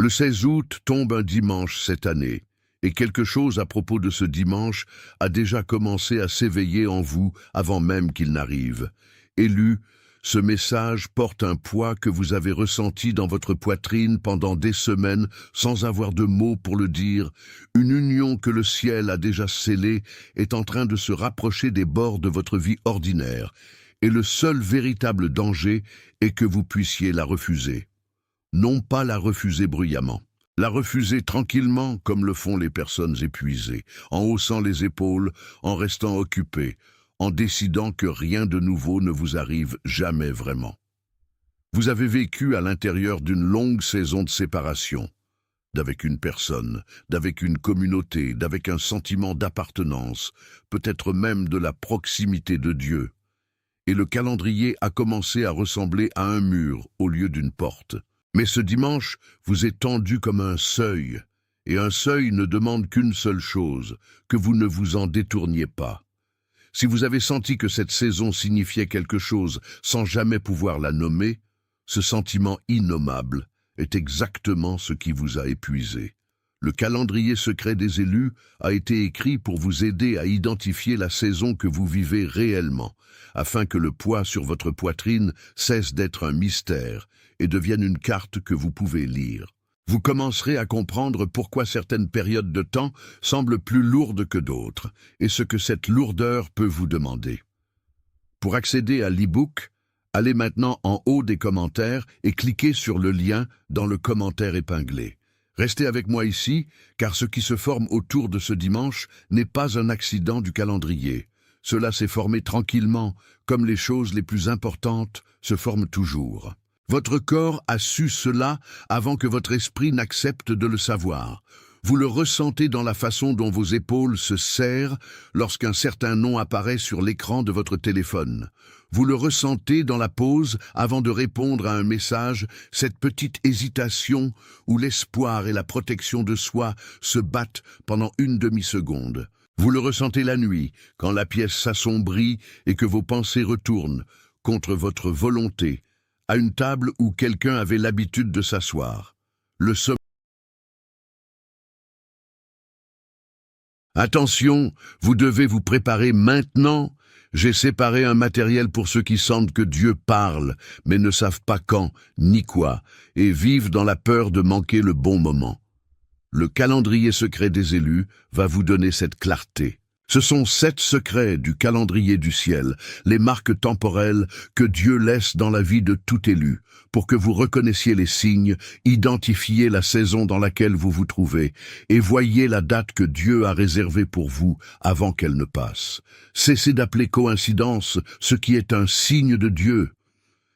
Le 16 août tombe un dimanche cette année, et quelque chose à propos de ce dimanche a déjà commencé à s'éveiller en vous avant même qu'il n'arrive. Élu, ce message porte un poids que vous avez ressenti dans votre poitrine pendant des semaines sans avoir de mots pour le dire. Une union que le ciel a déjà scellée est en train de se rapprocher des bords de votre vie ordinaire, et le seul véritable danger est que vous puissiez la refuser. Non pas la refuser bruyamment, la refuser tranquillement comme le font les personnes épuisées, en haussant les épaules, en restant occupées, en décidant que rien de nouveau ne vous arrive jamais vraiment. Vous avez vécu à l'intérieur d'une longue saison de séparation, d'avec une personne, d'avec une communauté, d'avec un sentiment d'appartenance, peut-être même de la proximité de Dieu. Et le calendrier a commencé à ressembler à un mur au lieu d'une porte. Mais ce dimanche vous est tendu comme un seuil, et un seuil ne demande qu'une seule chose, que vous ne vous en détourniez pas. Si vous avez senti que cette saison signifiait quelque chose sans jamais pouvoir la nommer, ce sentiment innommable est exactement ce qui vous a épuisé. Le calendrier secret des élus a été écrit pour vous aider à identifier la saison que vous vivez réellement, afin que le poids sur votre poitrine cesse d'être un mystère et devienne une carte que vous pouvez lire. Vous commencerez à comprendre pourquoi certaines périodes de temps semblent plus lourdes que d'autres, et ce que cette lourdeur peut vous demander. Pour accéder à l'e-book, allez maintenant en haut des commentaires et cliquez sur le lien dans le commentaire épinglé. Restez avec moi ici, car ce qui se forme autour de ce dimanche n'est pas un accident du calendrier. Cela s'est formé tranquillement, comme les choses les plus importantes se forment toujours. Votre corps a su cela avant que votre esprit n'accepte de le savoir. Vous le ressentez dans la façon dont vos épaules se serrent lorsqu'un certain nom apparaît sur l'écran de votre téléphone. Vous le ressentez dans la pause avant de répondre à un message, cette petite hésitation où l'espoir et la protection de soi se battent pendant une demi-seconde. Vous le ressentez la nuit, quand la pièce s'assombrit et que vos pensées retournent, contre votre volonté, à une table où quelqu'un avait l'habitude de s'asseoir. Le sommeil. Attention, vous devez vous préparer maintenant. J'ai séparé un matériel pour ceux qui sentent que Dieu parle, mais ne savent pas quand, ni quoi, et vivent dans la peur de manquer le bon moment. Le calendrier secret des élus va vous donner cette clarté. Ce sont 7 secrets du calendrier du ciel, les marques temporelles que Dieu laisse dans la vie de tout élu, pour que vous reconnaissiez les signes, identifiez la saison dans laquelle vous vous trouvez, et voyez la date que Dieu a réservée pour vous avant qu'elle ne passe. Cessez d'appeler coïncidence ce qui est un signe de Dieu.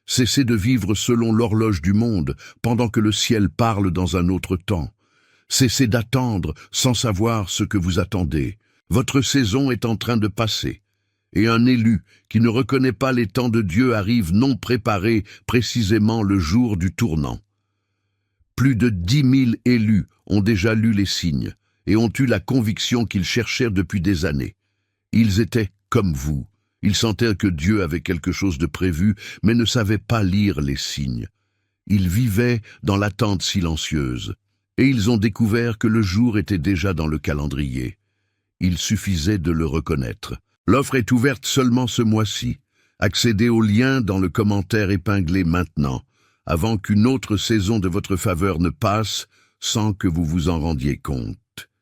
Cessez de vivre selon l'horloge du monde, pendant que le ciel parle dans un autre temps. Cessez d'attendre sans savoir ce que vous attendez. Votre saison est en train de passer, et un élu qui ne reconnaît pas les temps de Dieu arrive non préparé précisément le jour du tournant. Plus de 10 000 élus ont déjà lu les signes et ont eu la conviction qu'ils cherchèrent depuis des années. Ils étaient comme vous, ils sentaient que Dieu avait quelque chose de prévu, mais ne savaient pas lire les signes. Ils vivaient dans l'attente silencieuse, et ils ont découvert que le jour était déjà dans le calendrier. Il suffisait de le reconnaître. L'offre est ouverte seulement ce mois-ci. Accédez au lien dans le commentaire épinglé maintenant, avant qu'une autre saison de votre faveur ne passe sans que vous vous en rendiez compte.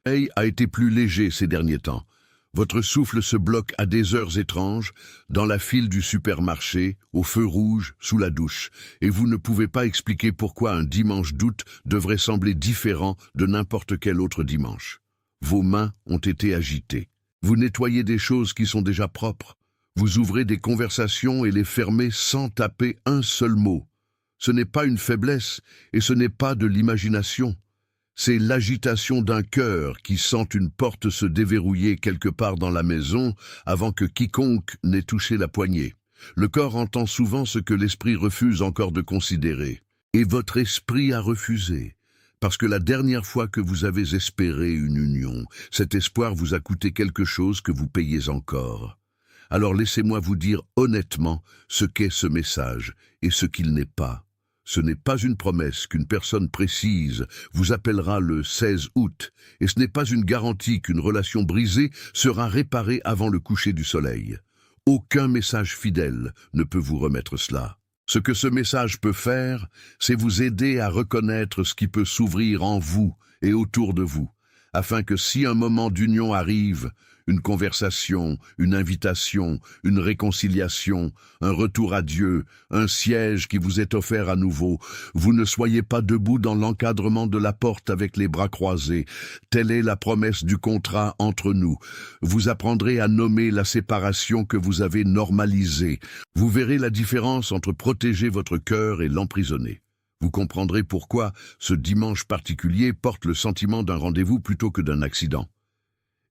Le sommeil a été plus léger ces derniers temps. Votre souffle se bloque à des heures étranges, dans la file du supermarché, au feu rouge, sous la douche, et vous ne pouvez pas expliquer pourquoi un dimanche d'août devrait sembler différent de n'importe quel autre dimanche. Vos mains ont été agitées. Vous nettoyez des choses qui sont déjà propres. Vous ouvrez des conversations et les fermez sans taper un seul mot. Ce n'est pas une faiblesse et ce n'est pas de l'imagination. C'est l'agitation d'un cœur qui sent une porte se déverrouiller quelque part dans la maison avant que quiconque n'ait touché la poignée. Le corps entend souvent ce que l'esprit refuse encore de considérer. Et votre esprit a refusé. Parce que la dernière fois que vous avez espéré une union, cet espoir vous a coûté quelque chose que vous payez encore. Alors laissez-moi vous dire honnêtement ce qu'est ce message et ce qu'il n'est pas. Ce n'est pas une promesse qu'une personne précise vous appellera le 16 août, et ce n'est pas une garantie qu'une relation brisée sera réparée avant le coucher du soleil. Aucun message fidèle ne peut vous remettre cela. Ce que ce message peut faire, c'est vous aider à reconnaître ce qui peut s'ouvrir en vous et autour de vous, afin que si un moment d'union arrive, une conversation, une invitation, une réconciliation, un retour à Dieu, un siège qui vous est offert à nouveau, vous ne soyez pas debout dans l'encadrement de la porte avec les bras croisés. Telle est la promesse du contrat entre nous. Vous apprendrez à nommer la séparation que vous avez normalisée. Vous verrez la différence entre protéger votre cœur et l'emprisonner. Vous comprendrez pourquoi ce dimanche particulier porte le sentiment d'un rendez-vous plutôt que d'un accident.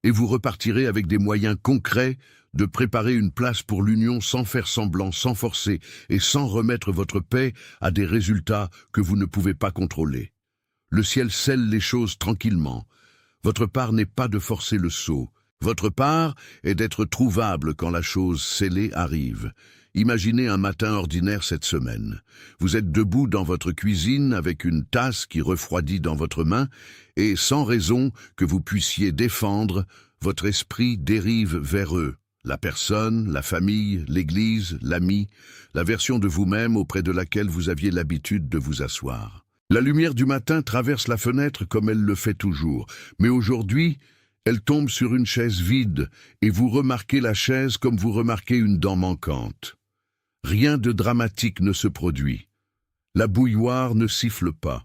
Et vous repartirez avec des moyens concrets de préparer une place pour l'union sans faire semblant, sans forcer et sans remettre votre paix à des résultats que vous ne pouvez pas contrôler. Le ciel scelle les choses tranquillement. Votre part n'est pas de forcer le sceau. Votre part est d'être trouvable quand la chose scellée arrive. Imaginez un matin ordinaire cette semaine. Vous êtes debout dans votre cuisine avec une tasse qui refroidit dans votre main et sans raison que vous puissiez défendre, votre esprit dérive vers eux. La personne, la famille, l'église, l'ami, la version de vous-même auprès de laquelle vous aviez l'habitude de vous asseoir. La lumière du matin traverse la fenêtre comme elle le fait toujours, mais aujourd'hui, elle tombe sur une chaise vide et vous remarquez la chaise comme vous remarquez une dent manquante. Rien de dramatique ne se produit. La bouilloire ne siffle pas.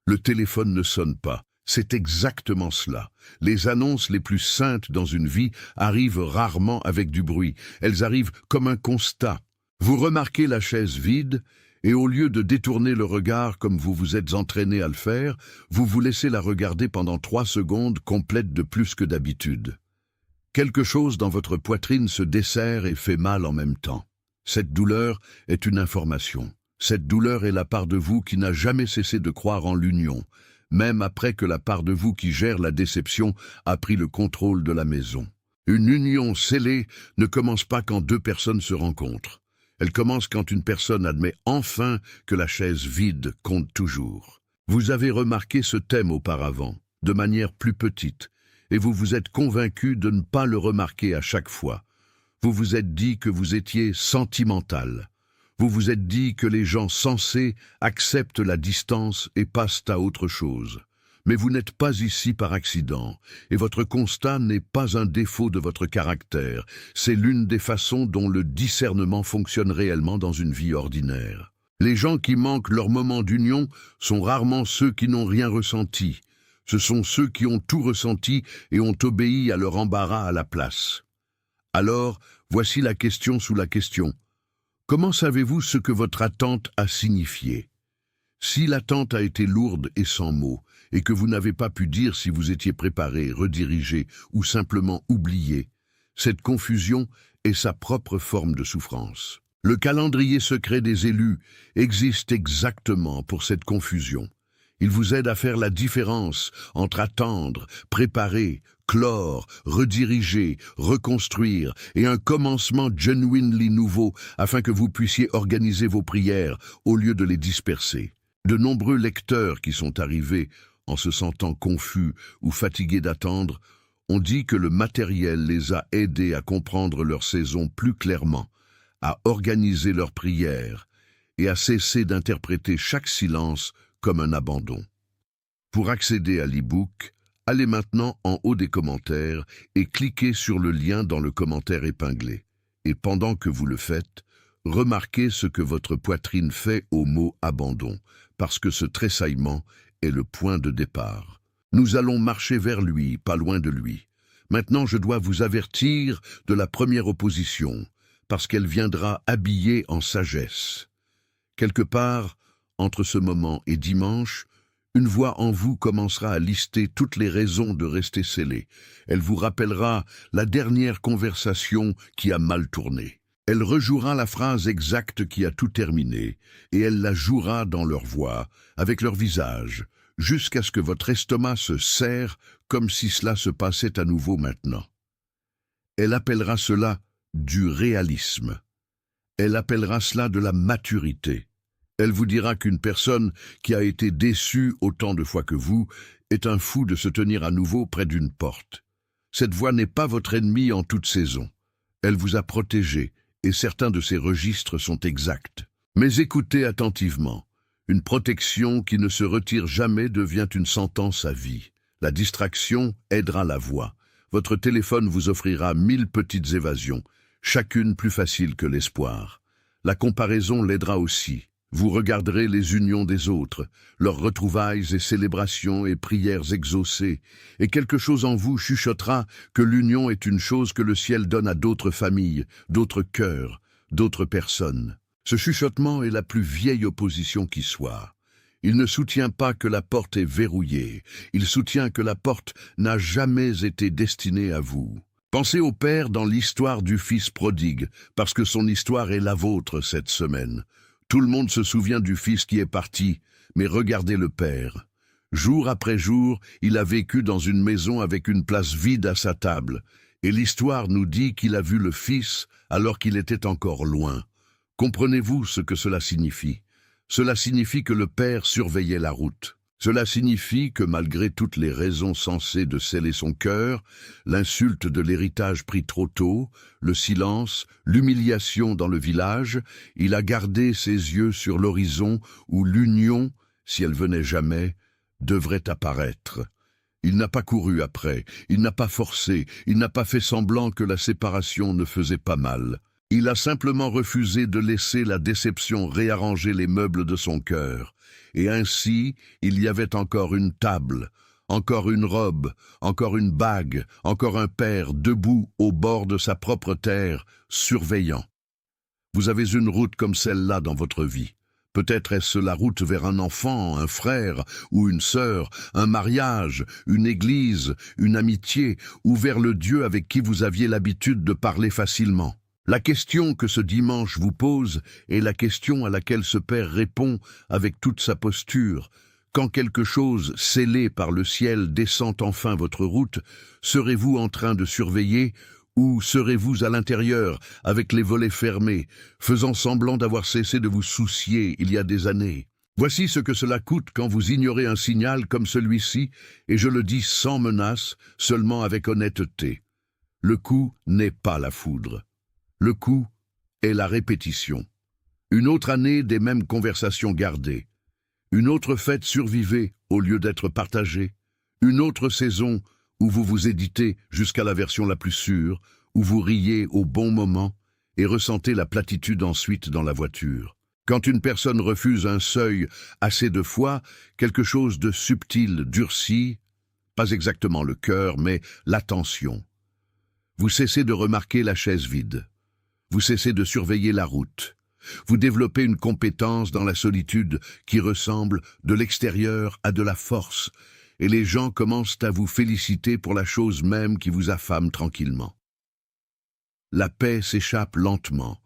Le téléphone ne sonne pas. C'est exactement cela. Les annonces les plus saintes dans une vie arrivent rarement avec du bruit. Elles arrivent comme un constat. Vous remarquez la chaise vide et au lieu de détourner le regard comme vous vous êtes entraîné à le faire, vous vous laissez la regarder pendant 3 secondes complètes de plus que d'habitude. Quelque chose dans votre poitrine se desserre et fait mal en même temps. Cette douleur est une information. Cette douleur est la part de vous qui n'a jamais cessé de croire en l'union, même après que la part de vous qui gère la déception a pris le contrôle de la maison. Une union scellée ne commence pas quand 2 personnes se rencontrent. Elle commence quand une personne admet enfin que la chaise vide compte toujours. Vous avez remarqué ce thème auparavant, de manière plus petite, et vous vous êtes convaincu de ne pas le remarquer à chaque fois. Vous vous êtes dit que vous étiez sentimental. Vous vous êtes dit que les gens sensés acceptent la distance et passent à autre chose. Mais vous n'êtes pas ici par accident, et votre constat n'est pas un défaut de votre caractère, c'est l'une des façons dont le discernement fonctionne réellement dans une vie ordinaire. Les gens qui manquent leur moment d'union sont rarement ceux qui n'ont rien ressenti. Ce sont ceux qui ont tout ressenti et ont obéi à leur embarras à la place. Alors, voici la question sous la question. Comment savez-vous ce que votre attente a signifié? Si l'attente a été lourde et sans mots, et que vous n'avez pas pu dire si vous étiez préparé, redirigé ou simplement oublié, cette confusion est sa propre forme de souffrance. Le calendrier secret des élus existe exactement pour cette confusion. Il vous aide à faire la différence entre attendre, préparer, clore, rediriger, reconstruire et un commencement genuinely nouveau afin que vous puissiez organiser vos prières au lieu de les disperser. De nombreux lecteurs qui sont arrivés en se sentant confus ou fatigués d'attendre ont dit que le matériel les a aidés à comprendre leur saison plus clairement, à organiser leurs prières et à cesser d'interpréter chaque silence comme un abandon. Pour accéder à l'e-book, allez maintenant en haut des commentaires et cliquez sur le lien dans le commentaire épinglé. Et pendant que vous le faites, remarquez ce que votre poitrine fait au mot « abandon », parce que ce tressaillement est le point de départ. Nous allons marcher vers lui, pas loin de lui. Maintenant, je dois vous avertir de la première opposition, parce qu'elle viendra habillée en sagesse. Quelque part, entre ce moment et dimanche, une voix en vous commencera à lister toutes les raisons de rester scellé. Elle vous rappellera la dernière conversation qui a mal tourné. Elle rejouera la phrase exacte qui a tout terminé, et elle la jouera dans leur voix, avec leur visage, jusqu'à ce que votre estomac se serre comme si cela se passait à nouveau maintenant. Elle appellera cela du réalisme. Elle appellera cela de la maturité. Elle vous dira qu'une personne qui a été déçue autant de fois que vous est un fou de se tenir à nouveau près d'une porte. Cette voix n'est pas votre ennemi en toute saison. Elle vous a protégé, et certains de ses registres sont exacts. Mais écoutez attentivement. Une protection qui ne se retire jamais devient une sentence à vie. La distraction aidera la voix. Votre téléphone vous offrira 1000 petites évasions, chacune plus facile que l'espoir. La comparaison l'aidera aussi. Vous regarderez les unions des autres, leurs retrouvailles et célébrations et prières exaucées, et quelque chose en vous chuchotera que l'union est une chose que le ciel donne à d'autres familles, d'autres cœurs, d'autres personnes. Ce chuchotement est la plus vieille opposition qui soit. Il ne soutient pas que la porte est verrouillée, il soutient que la porte n'a jamais été destinée à vous. Pensez au Père dans l'histoire du Fils prodigue, parce que son histoire est la vôtre cette semaine. Tout le monde se souvient du Fils qui est parti, mais regardez le Père. Jour après jour, il a vécu dans une maison avec une place vide à sa table, et l'histoire nous dit qu'il a vu le Fils alors qu'il était encore loin. Comprenez-vous ce que cela signifie? Cela signifie que le Père surveillait la route. Cela signifie que malgré toutes les raisons sensées de sceller son cœur, l'insulte de l'héritage pris trop tôt, le silence, l'humiliation dans le village, il a gardé ses yeux sur l'horizon où l'union, si elle venait jamais, devrait apparaître. Il n'a pas couru après, il n'a pas forcé, il n'a pas fait semblant que la séparation ne faisait pas mal. Il a simplement refusé de laisser la déception réarranger les meubles de son cœur. Et ainsi, il y avait encore une table, encore une robe, encore une bague, encore un père debout au bord de sa propre terre, surveillant. Vous avez une route comme celle-là dans votre vie. Peut-être est-ce la route vers un enfant, un frère ou une sœur, un mariage, une église, une amitié, ou vers le Dieu avec qui vous aviez l'habitude de parler facilement. La question que ce dimanche vous pose est la question à laquelle ce Père répond avec toute sa posture. Quand quelque chose scellé par le ciel descend enfin votre route, serez-vous en train de surveiller ou serez-vous à l'intérieur avec les volets fermés, faisant semblant d'avoir cessé de vous soucier il y a des années? Voici ce que cela coûte quand vous ignorez un signal comme celui-ci, et je le dis sans menace, seulement avec honnêteté. Le coup n'est pas la foudre. Le coup est la répétition. Une autre année des mêmes conversations gardées. Une autre fête survivée au lieu d'être partagée. Une autre saison où vous vous éditez jusqu'à la version la plus sûre, où vous riez au bon moment et ressentez la platitude ensuite dans la voiture. Quand une personne refuse un seuil assez de fois, quelque chose de subtil durcit, pas exactement le cœur, mais l'attention. Vous cessez de remarquer la chaise vide. Vous cessez de surveiller la route. Vous développez une compétence dans la solitude qui ressemble de l'extérieur à de la force, et les gens commencent à vous féliciter pour la chose même qui vous affame tranquillement. La paix s'échappe lentement,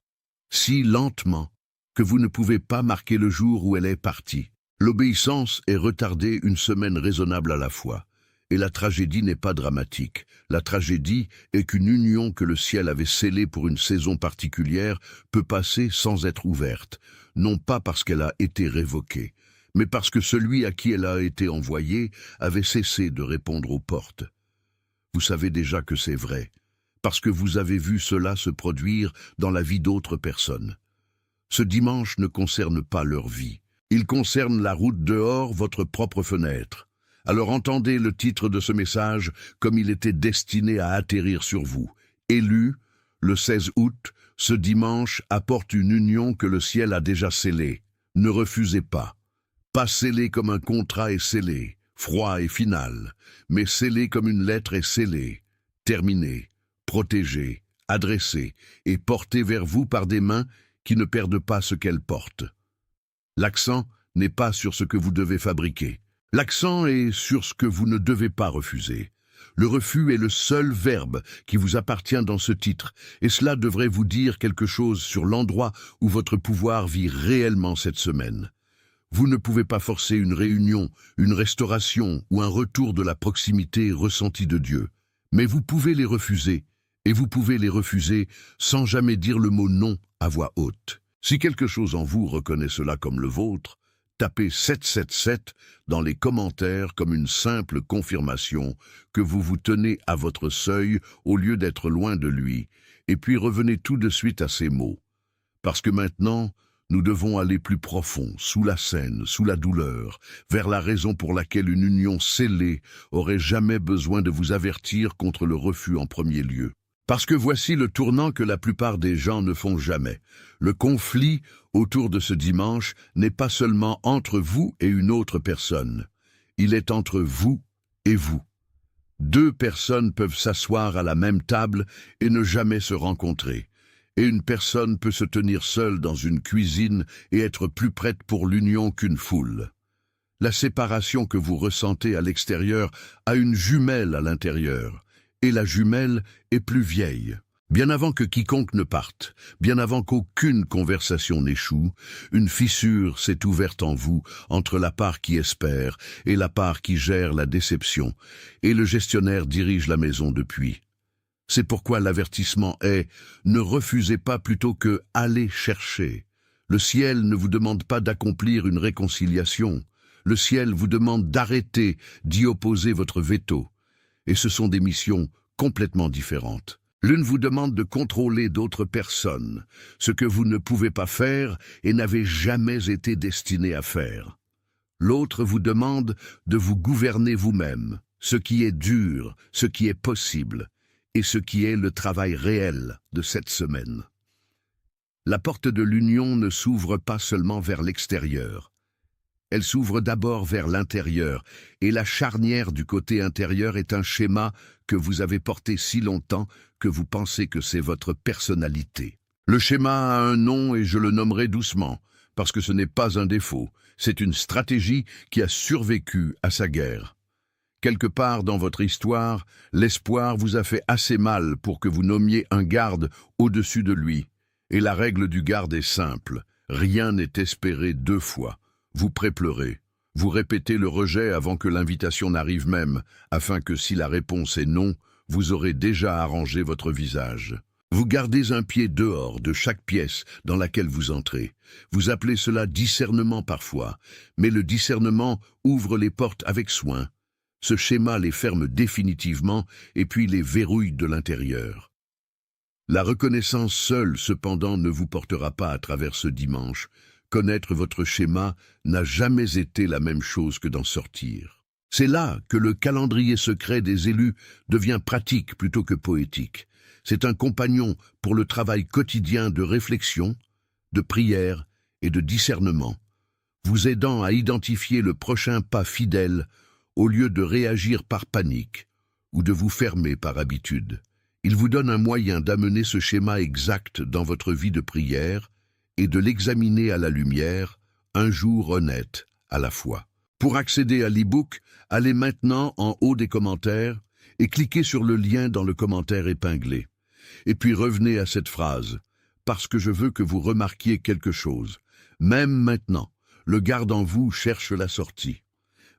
si lentement que vous ne pouvez pas marquer le jour où elle est partie. L'obéissance est retardée une semaine raisonnable à la fois. Et la tragédie n'est pas dramatique. La tragédie est qu'une union que le ciel avait scellée pour une saison particulière peut passer sans être ouverte, non pas parce qu'elle a été révoquée, mais parce que celui à qui elle a été envoyée avait cessé de répondre aux portes. Vous savez déjà que c'est vrai, parce que vous avez vu cela se produire dans la vie d'autres personnes. Ce dimanche ne concerne pas leur vie. Il concerne la route dehors, votre propre fenêtre. Alors entendez le titre de ce message comme il était destiné à atterrir sur vous. Élu, le 16 août, ce dimanche apporte une union que le ciel a déjà scellée. Ne refusez pas. Pas scellée comme un contrat est scellé, froid et final, mais scellée comme une lettre est scellée, terminée, protégée, adressée et portée vers vous par des mains qui ne perdent pas ce qu'elles portent. L'accent n'est pas sur ce que vous devez fabriquer. L'accent est sur ce que vous ne devez pas refuser. Le refus est le seul verbe qui vous appartient dans ce titre, et cela devrait vous dire quelque chose sur l'endroit où votre pouvoir vit réellement cette semaine. Vous ne pouvez pas forcer une réunion, une restauration ou un retour de la proximité ressentie de Dieu, mais vous pouvez les refuser, et vous pouvez les refuser sans jamais dire le mot non à voix haute. Si quelque chose en vous reconnaît cela comme le vôtre, tapez 777 dans les commentaires comme une simple confirmation que vous vous tenez à votre seuil au lieu d'être loin de lui, et puis revenez tout de suite à ces mots. Parce que maintenant, nous devons aller plus profond, sous la scène, sous la douleur, vers la raison pour laquelle une union scellée aurait jamais besoin de vous avertir contre le refus en premier lieu. Parce que voici le tournant que la plupart des gens ne font jamais. Le conflit autour de ce dimanche n'est pas seulement entre vous et une autre personne. Il est entre vous et vous. Deux personnes peuvent s'asseoir à la même table et ne jamais se rencontrer. Et une personne peut se tenir seule dans une cuisine et être plus prête pour l'union qu'une foule. La séparation que vous ressentez à l'extérieur a une jumelle à l'intérieur. Et la jumelle est plus vieille. Bien avant que quiconque ne parte, bien avant qu'aucune conversation n'échoue, une fissure s'est ouverte en vous entre la part qui espère et la part qui gère la déception, et le gestionnaire dirige la maison depuis. C'est pourquoi l'avertissement est « ne refusez pas plutôt que « allez chercher ». Le ciel ne vous demande pas d'accomplir une réconciliation. Le ciel vous demande d'arrêter d'y opposer votre veto. Et ce sont des missions complètement différentes. L'une vous demande de contrôler d'autres personnes, ce que vous ne pouvez pas faire et n'avez jamais été destiné à faire. L'autre vous demande de vous gouverner vous-même, ce qui est dur, ce qui est possible, et ce qui est le travail réel de cette semaine. La porte de l'union ne s'ouvre pas seulement vers l'extérieur. Elle s'ouvre d'abord vers l'intérieur, et la charnière du côté intérieur est un schéma que vous avez porté si longtemps que vous pensez que c'est votre personnalité. Le schéma a un nom et je le nommerai doucement, parce que ce n'est pas un défaut, c'est une stratégie qui a survécu à sa guerre. Quelque part dans votre histoire, l'espoir vous a fait assez mal pour que vous nommiez un garde au-dessus de lui. Et la règle du garde est simple, rien n'est espéré deux fois. Vous prépleurez, vous répétez le rejet avant que l'invitation n'arrive même, afin que si la réponse est non, vous aurez déjà arrangé votre visage. Vous gardez un pied dehors de chaque pièce dans laquelle vous entrez. Vous appelez cela discernement parfois, mais le discernement ouvre les portes avec soin. Ce schéma les ferme définitivement et puis les verrouille de l'intérieur. La reconnaissance seule, cependant, ne vous portera pas à travers ce dimanche. Connaître votre schéma n'a jamais été la même chose que d'en sortir. C'est là que le calendrier secret des élus devient pratique plutôt que poétique. C'est un compagnon pour le travail quotidien de réflexion, de prière et de discernement, vous aidant à identifier le prochain pas fidèle au lieu de réagir par panique ou de vous fermer par habitude. Il vous donne un moyen d'amener ce schéma exact dans votre vie de prière et de l'examiner à la lumière, un jour honnête à la fois. Pour accéder à l'e-book, allez maintenant en haut des commentaires et cliquez sur le lien dans le commentaire épinglé. Et puis revenez à cette phrase, parce que je veux que vous remarquiez quelque chose. Même maintenant, le garde en vous cherche la sortie.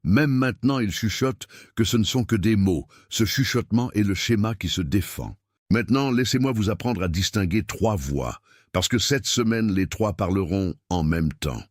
Même maintenant, il chuchote que ce ne sont que des mots. Ce chuchotement est le schéma qui se défend. Maintenant, laissez-moi vous apprendre à distinguer trois voix, parce que cette semaine, les trois parleront en même temps.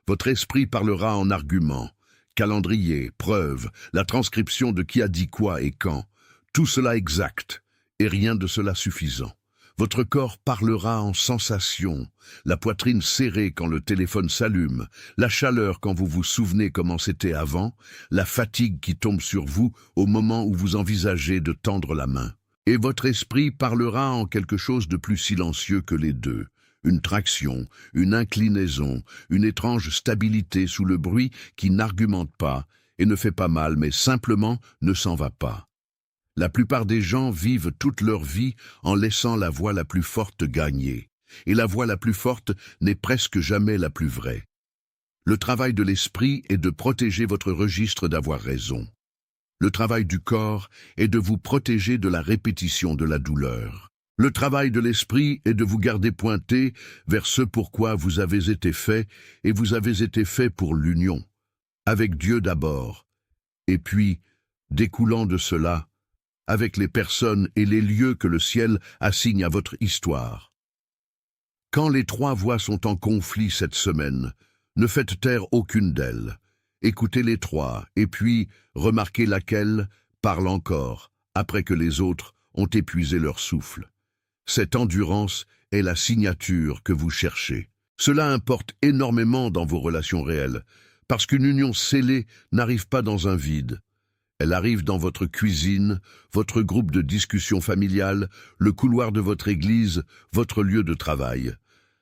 Votre esprit parlera en arguments, calendrier, preuve, la transcription de qui a dit quoi et quand. Tout cela exact, et rien de cela suffisant. Votre corps parlera en sensations, la poitrine serrée quand le téléphone s'allume, la chaleur quand vous vous souvenez comment c'était avant, la fatigue qui tombe sur vous au moment où vous envisagez de tendre la main. Et votre esprit parlera en quelque chose de plus silencieux que les deux. Une traction, une inclinaison, une étrange stabilité sous le bruit qui n'argumente pas et ne fait pas mal mais simplement ne s'en va pas. La plupart des gens vivent toute leur vie en laissant la voix la plus forte gagner. Et la voix la plus forte n'est presque jamais la plus vraie. Le travail de l'esprit est de protéger votre registre d'avoir raison. Le travail du corps est de vous protéger de la répétition de la douleur. Le travail de l'esprit est de vous garder pointé vers ce pourquoi vous avez été fait, et vous avez été fait pour l'union. Avec Dieu d'abord, et puis, découlant de cela, avec les personnes et les lieux que le ciel assigne à votre histoire. Quand les trois voix sont en conflit cette semaine, ne faites taire aucune d'elles. Écoutez les trois, et puis remarquez laquelle parle encore, après que les autres ont épuisé leur souffle. Cette endurance est la signature que vous cherchez. Cela importe énormément dans vos relations réelles, parce qu'une union scellée n'arrive pas dans un vide. Elle arrive dans votre cuisine, votre groupe de discussion familiale, le couloir de votre église, votre lieu de travail.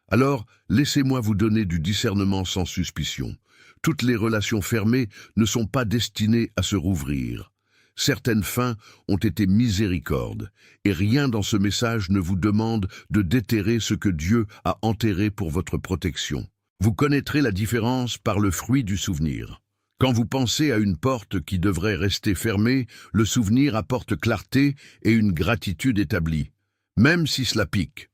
Alors, laissez-moi vous donner du discernement sans suspicion. Toutes les relations fermées ne sont pas destinées à se rouvrir. Certaines fins ont été miséricorde, et rien dans ce message ne vous demande de déterrer ce que Dieu a enterré pour votre protection. Vous connaîtrez la différence par le fruit du souvenir. Quand vous pensez à une porte qui devrait rester fermée, le souvenir apporte clarté et une gratitude établie, même si cela pique.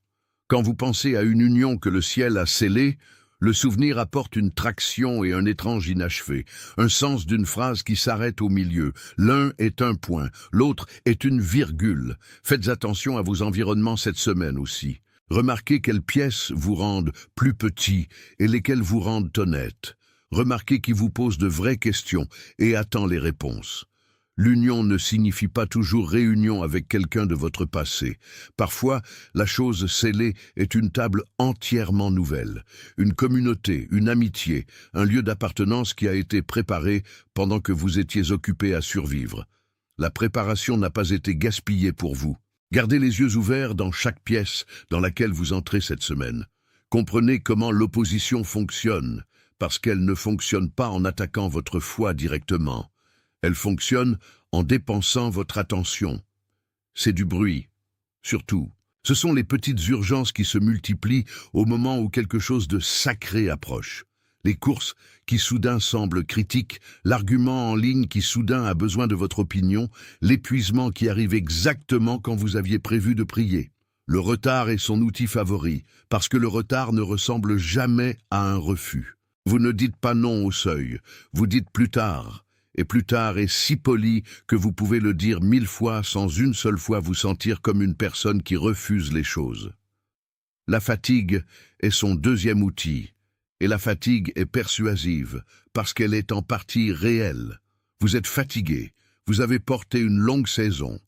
Quand vous pensez à une union que le ciel a scellée, le souvenir apporte une traction et un étrange inachevé, un sens d'une phrase qui s'arrête au milieu. L'un est un point, l'autre est une virgule. Faites attention à vos environnements cette semaine aussi. Remarquez quelles pièces vous rendent plus petits et lesquelles vous rendent honnêtes. Remarquez qui vous pose de vraies questions et attend les réponses. L'union ne signifie pas toujours réunion avec quelqu'un de votre passé. Parfois, la chose scellée est une table entièrement nouvelle, une communauté, une amitié, un lieu d'appartenance qui a été préparé pendant que vous étiez occupé à survivre. La préparation n'a pas été gaspillée pour vous. Gardez les yeux ouverts dans chaque pièce dans laquelle vous entrez cette semaine. Comprenez comment l'opposition fonctionne, parce qu'elle ne fonctionne pas en attaquant votre foi directement. Elle fonctionne en dépensant votre attention. C'est du bruit, surtout. Ce sont les petites urgences qui se multiplient au moment où quelque chose de sacré approche. Les courses qui soudain semblent critiques, l'argument en ligne qui soudain a besoin de votre opinion, l'épuisement qui arrive exactement quand vous aviez prévu de prier. Le retard est son outil favori, parce que le retard ne ressemble jamais à un refus. Vous ne dites pas non au seuil, vous dites plus tard. Et plus tard est si poli que vous pouvez le dire 1000 fois sans une seule fois vous sentir comme une personne qui refuse les choses. La fatigue est son deuxième outil, et la fatigue est persuasive, parce qu'elle est en partie réelle. Vous êtes fatigué, vous avez porté une longue saison,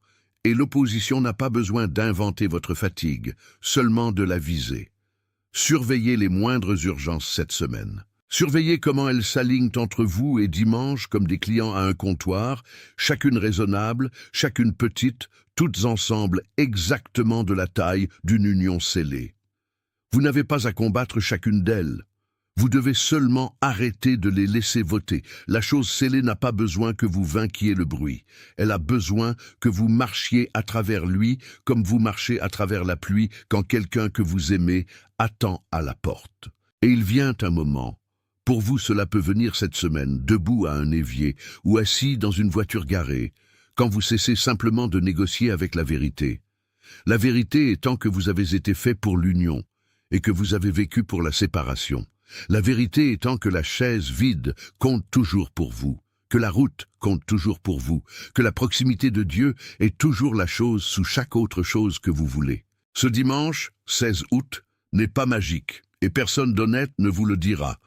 et l'opposition n'a pas besoin d'inventer votre fatigue, seulement de la viser. Surveillez les moindres urgences cette semaine. Surveillez comment elles s'alignent entre vous et dimanche comme des clients à un comptoir, chacune raisonnable, chacune petite, toutes ensemble exactement de la taille d'une union scellée. Vous n'avez pas à combattre chacune d'elles. Vous devez seulement arrêter de les laisser voter. La chose scellée n'a pas besoin que vous vainquiez le bruit. Elle a besoin que vous marchiez à travers lui comme vous marchez à travers la pluie quand quelqu'un que vous aimez attend à la porte. Et il vient un moment. Pour vous, cela peut venir cette semaine, debout à un évier ou assis dans une voiture garée, quand vous cessez simplement de négocier avec la vérité. La vérité étant que vous avez été fait pour l'union et que vous avez vécu pour la séparation. La vérité étant que la chaise vide compte toujours pour vous, que la route compte toujours pour vous, que la proximité de Dieu est toujours la chose sous chaque autre chose que vous voulez. Ce dimanche, 16 août, n'est pas magique et personne d'honnête ne vous le dira.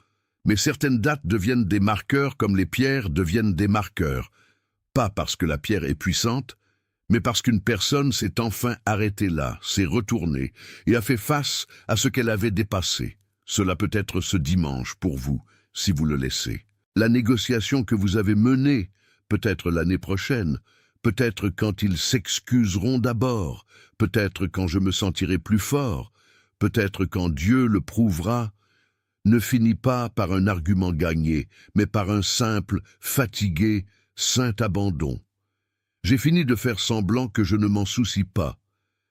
Mais certaines dates deviennent des marqueurs comme les pierres deviennent des marqueurs. Pas parce que la pierre est puissante, mais parce qu'une personne s'est enfin arrêtée là, s'est retournée et a fait face à ce qu'elle avait dépassé. Cela peut être ce dimanche pour vous, si vous le laissez. La négociation que vous avez menée, peut-être l'année prochaine, peut-être quand ils s'excuseront d'abord, peut-être quand je me sentirai plus fort, peut-être quand Dieu le prouvera, ne finit pas par un argument gagné, mais par un simple, fatigué, saint abandon. J'ai fini de faire semblant que je ne m'en soucie pas.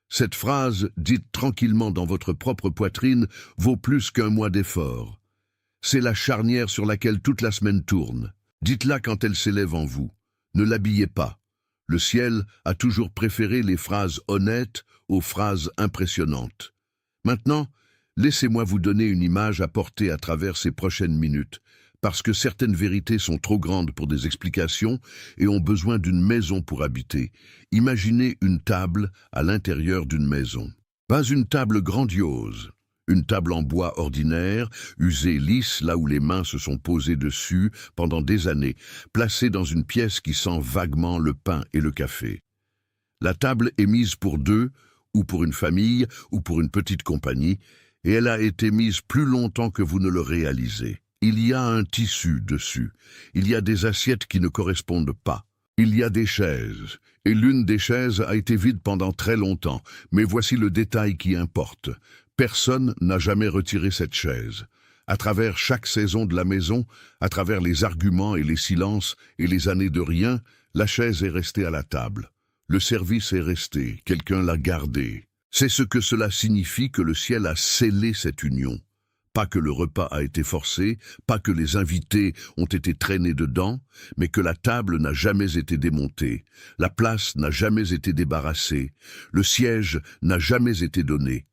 Cette phrase, dite tranquillement dans votre propre poitrine, vaut plus qu'un mois d'effort. C'est la charnière sur laquelle toute la semaine tourne. Dites-la quand elle s'élève en vous. Ne l'habillez pas. Le ciel a toujours préféré les phrases honnêtes aux phrases impressionnantes. Maintenant, laissez-moi vous donner une image à porter à travers ces prochaines minutes, parce que certaines vérités sont trop grandes pour des explications et ont besoin d'une maison pour habiter. Imaginez une table à l'intérieur d'une maison. Pas une table grandiose, Une table en bois ordinaire, usée lisse là où les mains se sont posées dessus pendant des années, placée dans une pièce qui sent vaguement le pain et le café. La table est mise pour deux, ou pour une famille, ou pour une petite compagnie, et elle a été mise plus longtemps que vous ne le réalisez. Il y a un tissu dessus, il y a des assiettes qui ne correspondent pas. Il y a des chaises, et l'une des chaises a été vide pendant très longtemps, mais voici le détail qui importe. Personne n'a jamais retiré cette chaise. À travers chaque saison de la maison, à travers les arguments et les silences et les années de rien, la chaise est restée à la table. Le service est resté, quelqu'un l'a gardé. C'est ce que cela signifie que le ciel a scellé cette union. Pas que le repas a été forcé, pas que les invités ont été traînés dedans, mais que la table n'a jamais été démontée, la place n'a jamais été débarrassée, le siège n'a jamais été donné.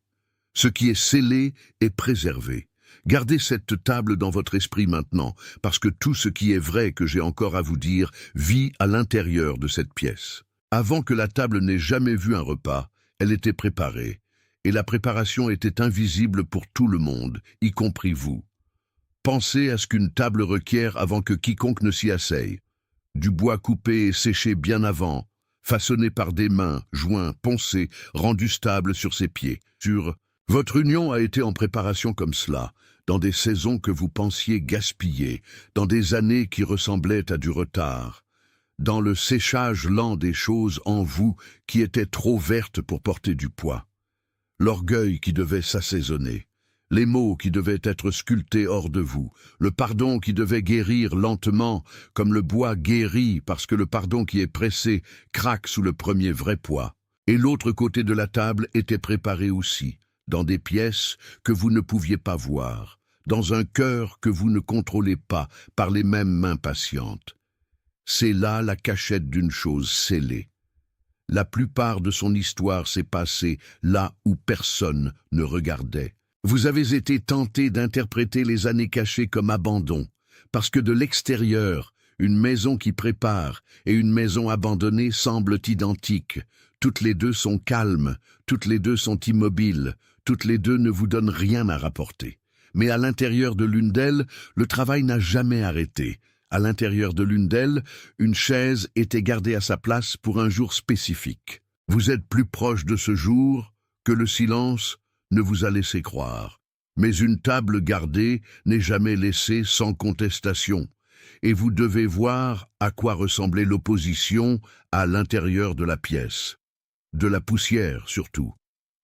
Ce qui est scellé est préservé. Gardez cette table dans votre esprit maintenant, parce que tout ce qui est vrai que j'ai encore à vous dire vit à l'intérieur de cette pièce. Avant que la table n'ait jamais vu un repas, elle était préparée. Et la préparation était invisible pour tout le monde, y compris vous. Pensez à ce qu'une table requiert avant que quiconque ne s'y asseye. Du bois coupé et séché bien avant, façonné par des mains, joints, poncés, rendu stable sur ses pieds. Votre union a été en préparation comme cela, dans des saisons que vous pensiez gaspiller, dans des années qui ressemblaient à du retard, dans le séchage lent des choses en vous qui étaient trop vertes pour porter du poids. L'orgueil qui devait s'assaisonner, les mots qui devaient être sculptés hors de vous, le pardon qui devait guérir lentement, comme le bois guérit parce que le pardon qui est pressé craque sous le premier vrai poids. Et l'autre côté de la table était préparé aussi, dans des pièces que vous ne pouviez pas voir, dans un cœur que vous ne contrôlez pas par les mêmes mains patientes. C'est là la cachette d'une chose scellée. La plupart de son histoire s'est passée là où personne ne regardait. Vous avez été tenté d'interpréter les années cachées comme abandon, parce que de l'extérieur, une maison qui prépare et une maison abandonnée semblent identiques. Toutes les deux sont calmes, toutes les deux sont immobiles, toutes les deux ne vous donnent rien à rapporter. Mais à l'intérieur de l'une d'elles, le travail n'a jamais arrêté. À l'intérieur de l'une d'elles, une chaise était gardée à sa place pour un jour spécifique. Vous êtes plus proche de ce jour que le silence ne vous a laissé croire. Mais une table gardée n'est jamais laissée sans contestation, et vous devez voir à quoi ressemblait l'opposition à l'intérieur de la pièce. De la poussière surtout.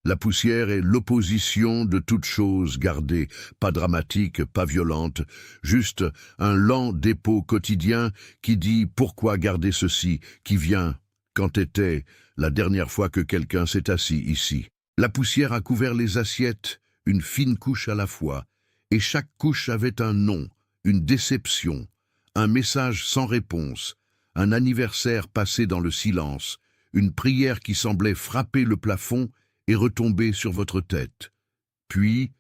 La poussière est l'opposition de toute chose gardée, pas dramatique, pas violente, juste un lent dépôt quotidien qui dit « Pourquoi garder ceci ?» qui vient « Quand était la dernière fois que quelqu'un s'est assis ici ?» La poussière a couvert les assiettes, une fine couche à la fois, et chaque couche avait un nom, une déception, un message sans réponse, un anniversaire passé dans le silence, une prière qui semblait frapper le plafond et retomber sur votre tête. Puis,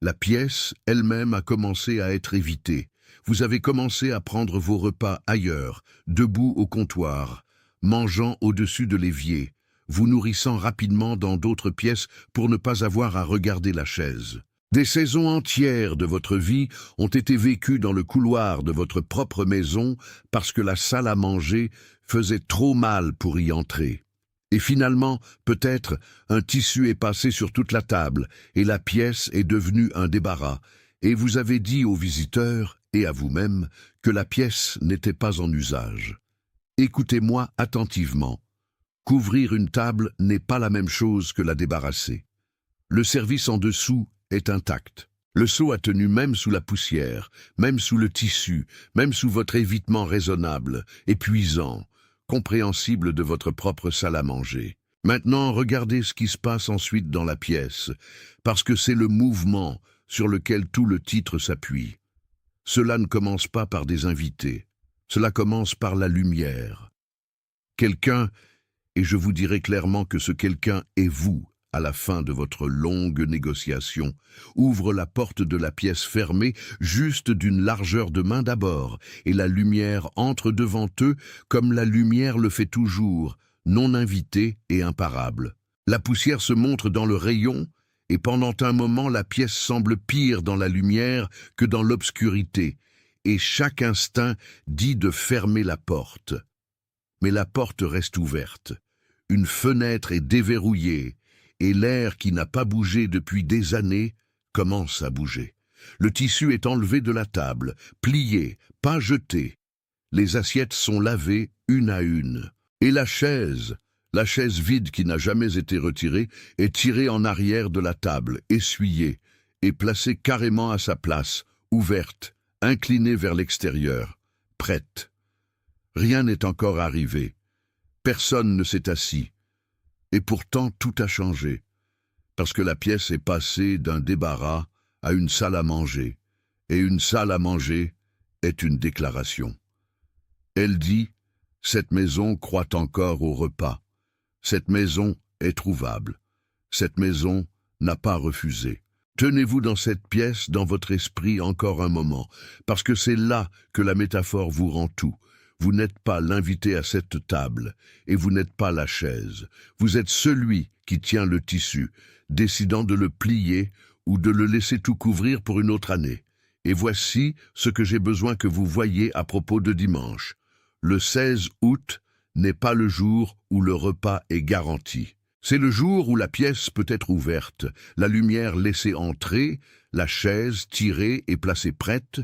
la pièce elle-même a commencé à être évitée. Vous avez commencé à prendre vos repas ailleurs, debout au comptoir, mangeant au-dessus de l'évier, vous nourrissant rapidement dans d'autres pièces pour ne pas avoir à regarder la chaise. Des saisons entières de votre vie ont été vécues dans le couloir de votre propre maison parce que la salle à manger faisait trop mal pour y entrer. Et finalement, peut-être, un tissu est passé sur toute la table et la pièce est devenue un débarras. Et vous avez dit aux visiteurs et à vous-même que la pièce n'était pas en usage. Écoutez-moi attentivement. Couvrir une table n'est pas la même chose que la débarrasser. Le service en dessous est intact. Le seau a tenu même sous la poussière, même sous le tissu, même sous votre évitement raisonnable, épuisant, compréhensible de votre propre salle à manger. Maintenant, regardez ce qui se passe ensuite dans la pièce, parce que c'est le mouvement sur lequel tout le titre s'appuie. Cela ne commence pas par des invités, cela commence par la lumière. Quelqu'un, et je vous dirai clairement que ce quelqu'un est vous, à la fin de votre longue négociation, ouvre la porte de la pièce fermée juste d'une largeur de main d'abord, et la lumière entre devant eux comme la lumière le fait toujours, non invitée et imparable. La poussière se montre dans le rayon, et pendant un moment la pièce semble pire dans la lumière que dans l'obscurité, et chaque instinct dit de fermer la porte. Mais la porte reste ouverte. Une fenêtre est déverrouillée, et l'air qui n'a pas bougé depuis des années commence à bouger. Le tissu est enlevé de la table, plié, pas jeté. Les assiettes sont lavées une à une. Et la chaise vide qui n'a jamais été retirée, est tirée en arrière de la table, essuyée, et placée carrément à sa place, ouverte, inclinée vers l'extérieur, prête. Rien n'est encore arrivé. Personne ne s'est assis. Et pourtant tout a changé, parce que la pièce est passée d'un débarras à une salle à manger, et une salle à manger est une déclaration. Elle dit « Cette maison croit encore au repas. Cette maison est trouvable. Cette maison n'a pas refusé. » Tenez-vous dans cette pièce, dans votre esprit, encore un moment, parce que c'est là que la métaphore vous rend tout. Vous n'êtes pas l'invité à cette table, et vous n'êtes pas la chaise. Vous êtes celui qui tient le tissu, décidant de le plier ou de le laisser tout couvrir pour une autre année. Et voici ce que j'ai besoin que vous voyiez à propos de dimanche. Le 16 août n'est pas le jour où le repas est garanti. C'est le jour où la pièce peut être ouverte, la lumière laissée entrer, la chaise tirée et placée prête,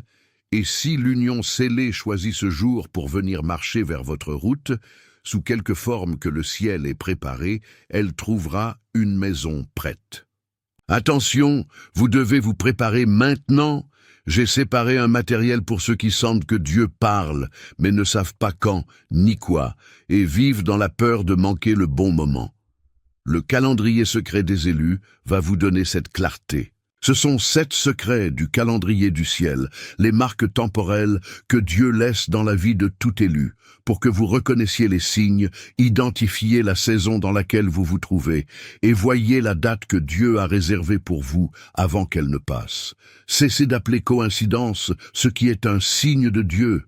et si l'union scellée choisit ce jour pour venir marcher vers votre route, sous quelque forme que le ciel ait préparée, elle trouvera une maison prête. Attention, vous devez vous préparer maintenant. J'ai séparé un matériel pour ceux qui sentent que Dieu parle, mais ne savent pas quand, ni quoi, et vivent dans la peur de manquer le bon moment. Le calendrier secret des élus va vous donner cette clarté. Ce sont 7 secrets du calendrier du ciel, les marques temporelles que Dieu laisse dans la vie de tout élu, pour que vous reconnaissiez les signes, identifiez la saison dans laquelle vous vous trouvez, et voyez la date que Dieu a réservée pour vous avant qu'elle ne passe. Cessez d'appeler coïncidence ce qui est un signe de Dieu.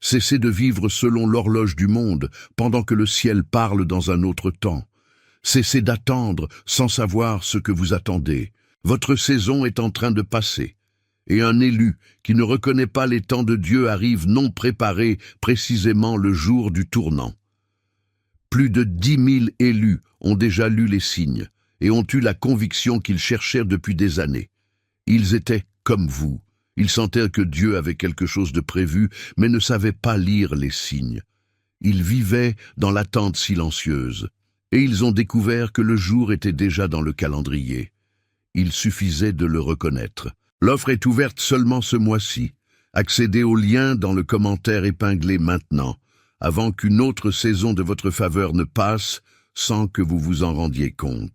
Cessez de vivre selon l'horloge du monde, pendant que le ciel parle dans un autre temps. Cessez d'attendre sans savoir ce que vous attendez. Votre saison est en train de passer. Et un élu qui ne reconnaît pas les temps de Dieu arrive non préparé précisément le jour du tournant. Plus de 10 000 élus ont déjà lu les signes et ont eu la conviction qu'ils cherchèrent depuis des années. Ils étaient comme vous. Ils sentaient que Dieu avait quelque chose de prévu, mais ne savaient pas lire les signes. Ils vivaient dans l'attente silencieuse. Et ils ont découvert que le jour était déjà dans le calendrier. Il suffisait de le reconnaître. L'offre est ouverte seulement ce mois-ci. Accédez au lien dans le commentaire épinglé maintenant, avant qu'une autre saison de votre faveur ne passe sans que vous vous en rendiez compte.